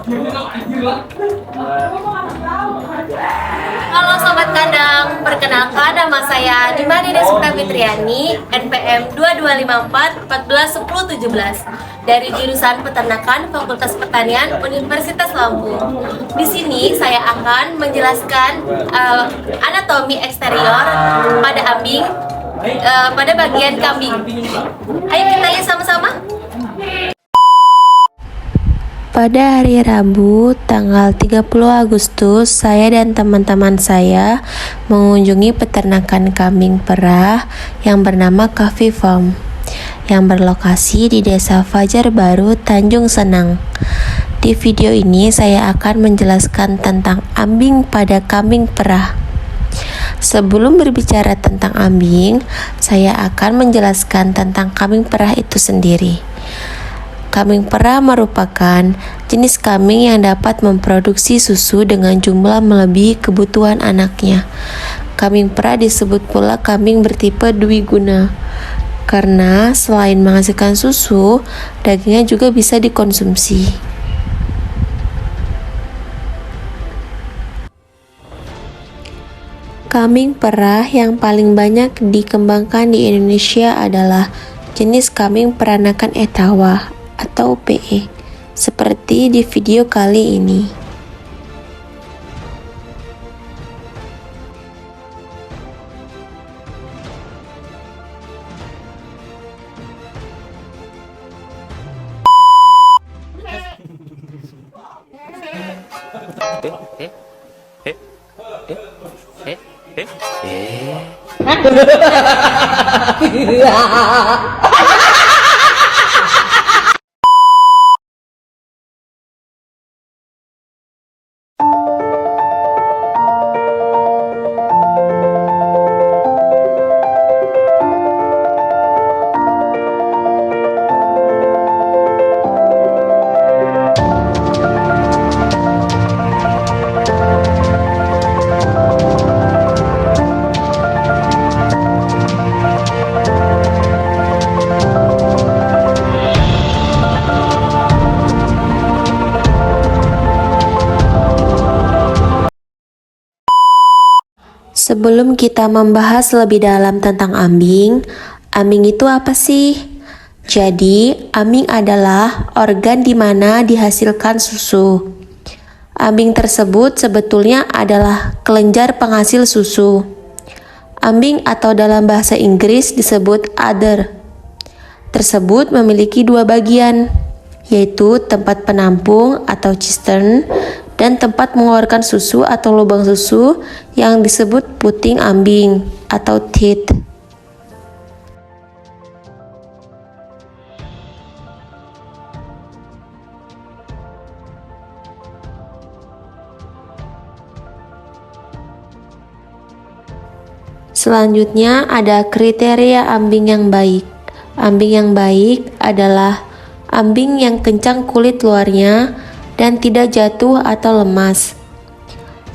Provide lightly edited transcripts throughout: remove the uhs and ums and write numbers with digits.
Halo Sobat Kandang, perkenalkan nama saya Dimani Deswita Fitriani, NPM 2254 14 10 17 dari jurusan Peternakan Fakultas Pertanian Universitas Lampung. Di sini saya akan menjelaskan anatomi eksterior pada ambing, pada bagian kambing. Ayo kita lihat sama-sama. Pada hari Rabu, tanggal 30 Agustus, saya dan teman-teman saya mengunjungi peternakan kambing perah yang bernama Kafi Farm, yang berlokasi di Desa Fajar Baru, Tanjung Senang. Di video ini saya akan menjelaskan tentang ambing pada kambing perah. Sebelum berbicara tentang ambing, saya akan menjelaskan tentang kambing perah itu sendiri. Kambing perah merupakan jenis kambing yang dapat memproduksi susu dengan jumlah melebihi kebutuhan anaknya. Kambing perah disebut pula kambing bertipe dwiguna karena selain menghasilkan susu, dagingnya juga bisa dikonsumsi. Kambing perah yang paling banyak dikembangkan di Indonesia adalah jenis kambing peranakan Etawa atau PE, seperti di video kali ini. Sebelum kita membahas lebih dalam tentang ambing, ambing itu apa sih? Jadi, ambing adalah organ di mana dihasilkan susu. Ambing tersebut sebetulnya adalah kelenjar penghasil susu. Ambing atau dalam bahasa Inggris disebut udder tersebut memiliki dua bagian, yaitu tempat penampung atau cistern dan tempat mengeluarkan susu atau lubang susu yang disebut puting ambing atau teat. Selanjutnya ada kriteria ambing yang baik. Ambing yang baik adalah ambing yang kencang kulit luarnya dan tidak jatuh atau lemas.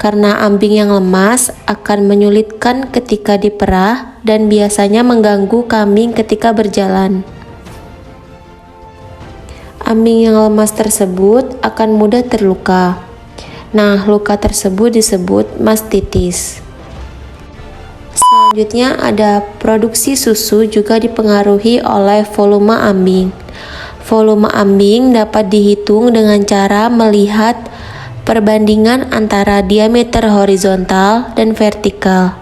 Karena ambing yang lemas akan menyulitkan ketika diperah dan biasanya mengganggu kambing ketika berjalan. Ambing yang lemas tersebut akan mudah terluka. Nah, luka tersebut disebut mastitis. Selanjutnya ada produksi susu juga dipengaruhi oleh volume ambing. Volume ambing dapat dihitung dengan cara melihat perbandingan antara diameter horizontal dan vertikal.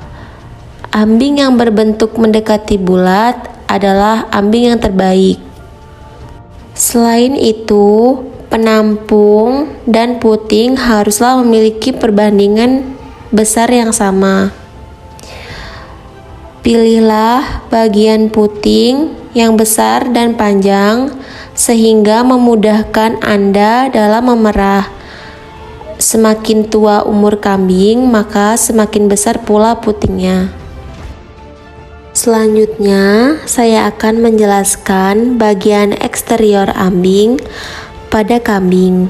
Ambing yang berbentuk mendekati bulat adalah ambing yang terbaik. Selain itu, penampung dan puting haruslah memiliki perbandingan besar yang sama. Pilihlah bagian puting yang besar dan panjang sehingga memudahkan Anda dalam memerah. Semakin tua umur kambing, maka semakin besar pula putingnya. Selanjutnya, saya akan menjelaskan bagian eksterior ambing pada kambing.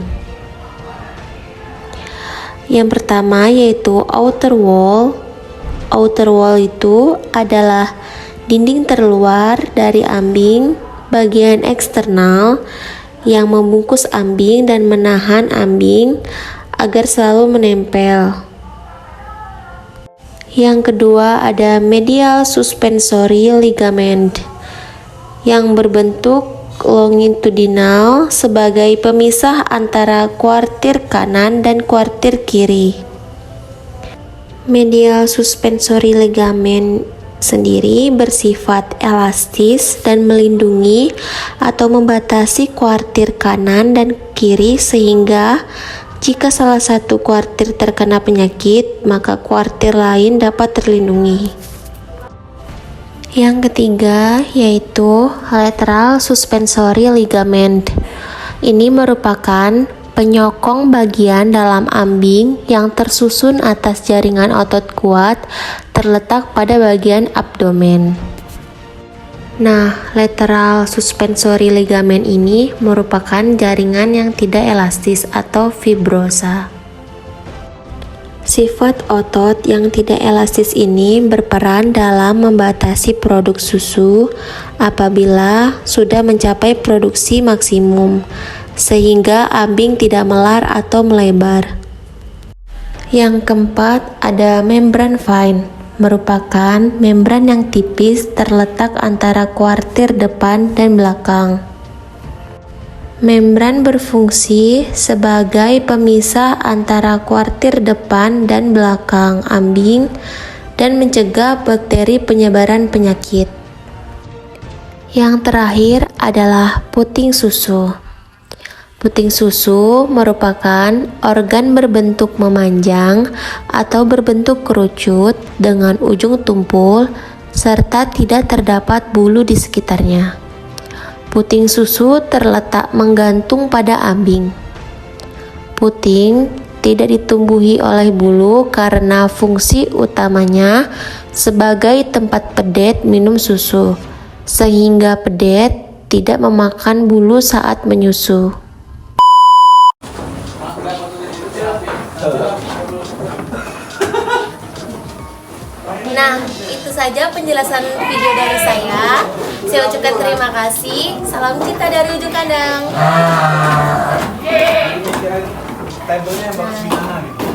Yang pertama yaitu outer wall. Outer wall itu adalah dinding terluar dari ambing bagian eksternal yang membungkus ambing dan menahan ambing agar selalu menempel. Yang kedua ada medial suspensory ligament yang berbentuk longitudinal sebagai pemisah antara kuartir kanan dan kuartir kiri. Medial suspensory ligament sendiri bersifat elastis dan melindungi atau membatasi kuartir kanan dan kiri sehingga jika salah satu kuartir terkena penyakit, maka kuartir lain dapat terlindungi. Yang ketiga yaitu lateral suspensory ligament. Ini merupakan penyokong bagian dalam ambing yang tersusun atas jaringan otot kuat terletak pada bagian abdomen. Nah, lateral suspensory ligament ini merupakan jaringan yang tidak elastis atau fibrosa. Sifat otot yang tidak elastis ini berperan dalam membatasi produk susu apabila sudah mencapai produksi maksimum, sehingga ambing tidak melar atau melebar. Yang keempat ada membran fine, merupakan membran yang tipis terletak antara kuartir depan dan belakang. Membran berfungsi sebagai pemisah antara kuartir depan dan belakang ambing dan mencegah bakteri penyebaran penyakit. Yang terakhir adalah puting susu. Puting susu merupakan organ berbentuk memanjang atau berbentuk kerucut dengan ujung tumpul serta tidak terdapat bulu di sekitarnya. Puting susu terletak menggantung pada ambing. Puting tidak ditumbuhi oleh bulu karena fungsi utamanya sebagai tempat pedet minum susu, sehingga pedet tidak memakan bulu saat menyusu. Nah, itu saja penjelasan video dari saya. Saya ucapkan terima kasih. Salam cinta dari ujung kandang. Tabelnya yang bagus gimana gitu?